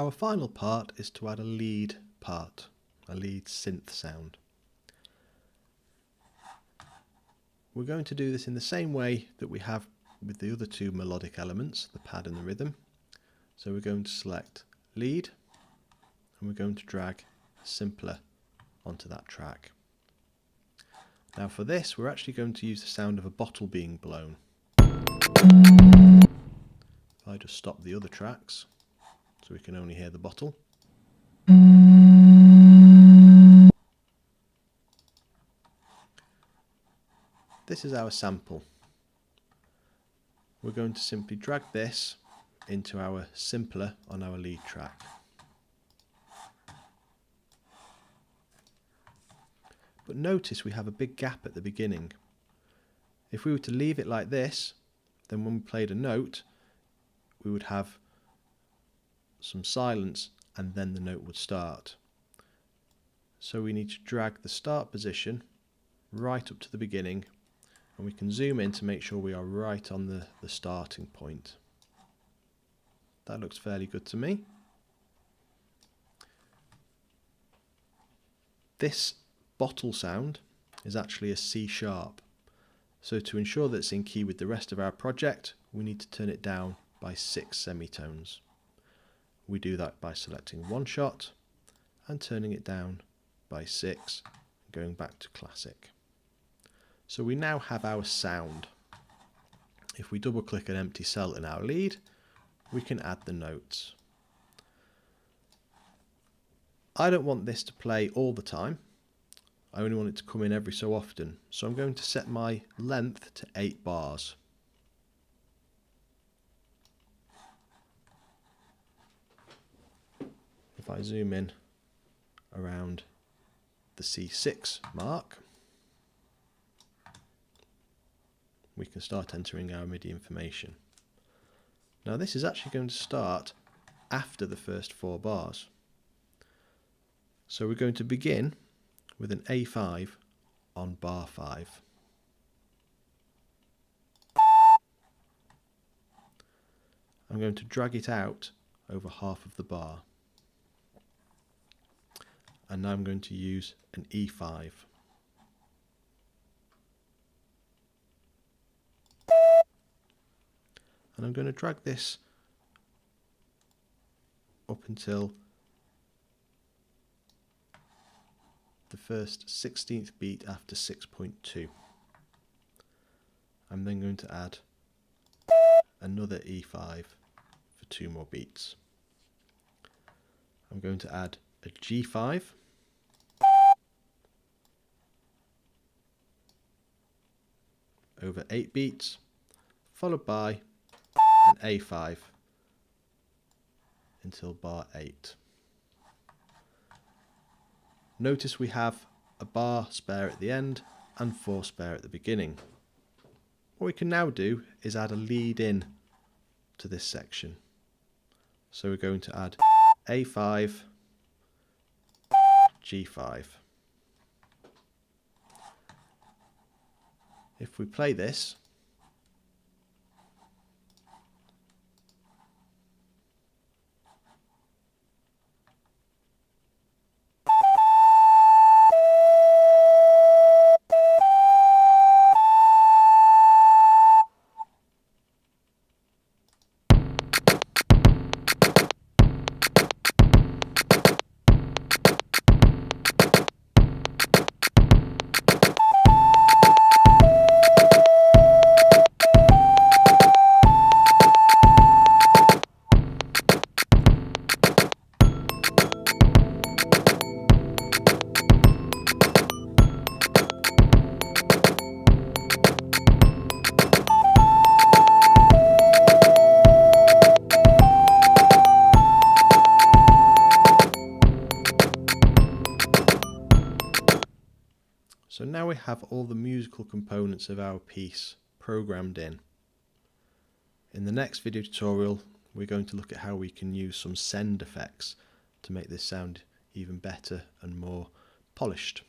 Our final part is to add a lead part, a lead synth sound. We're going to do this in the same way that we have with the other two melodic elements, the pad and the rhythm. So we're going to select lead and we're going to drag simpler onto that track. Now for this we're actually going to use the sound of a bottle being blown. If I just stop the other tracks so we can only hear the bottle. This is our sample. We're going to simply drag this into our simpler on our lead track. But notice we have a big gap at the beginning. If we were to leave it like this, then when we played a note, we would have some silence and then the note would start. So we need to drag the start position right up to the beginning, and we can zoom in to make sure we are right on the starting point. That looks fairly good to me. This bottle sound is actually a C sharp. So to ensure that it's in key with the rest of our project, we need to turn it down by 6 semitones. We do that by selecting one shot and turning it down by 6, going back to classic. So we now have our sound. If we double click an empty cell in our lead, we can add the notes. I don't want this to play all the time. I only want it to come in every so often, so I'm going to set my length to 8 bars. If I zoom in around the C6 mark, we can start entering our MIDI information. Now this is actually going to start after the first 4 bars. So we're going to begin with an A5 on bar 5. I'm going to drag it out over half of the bar. And now I'm going to use an E5. And I'm going to drag this up until the first 16th beat after 6.2. I'm then going to add another E5 for 2 more beats. I'm going to add a G5 over 8 beats, followed by an A5 until bar 8. Notice we have a bar spare at the end and 4 spare at the beginning. What we can now do is add a lead in to this section. So we're going to add A5, G5. If we play this, so now we have all the musical components of our piece programmed in. In the next video tutorial, we're going to look at how we can use some send effects to make this sound even better and more polished.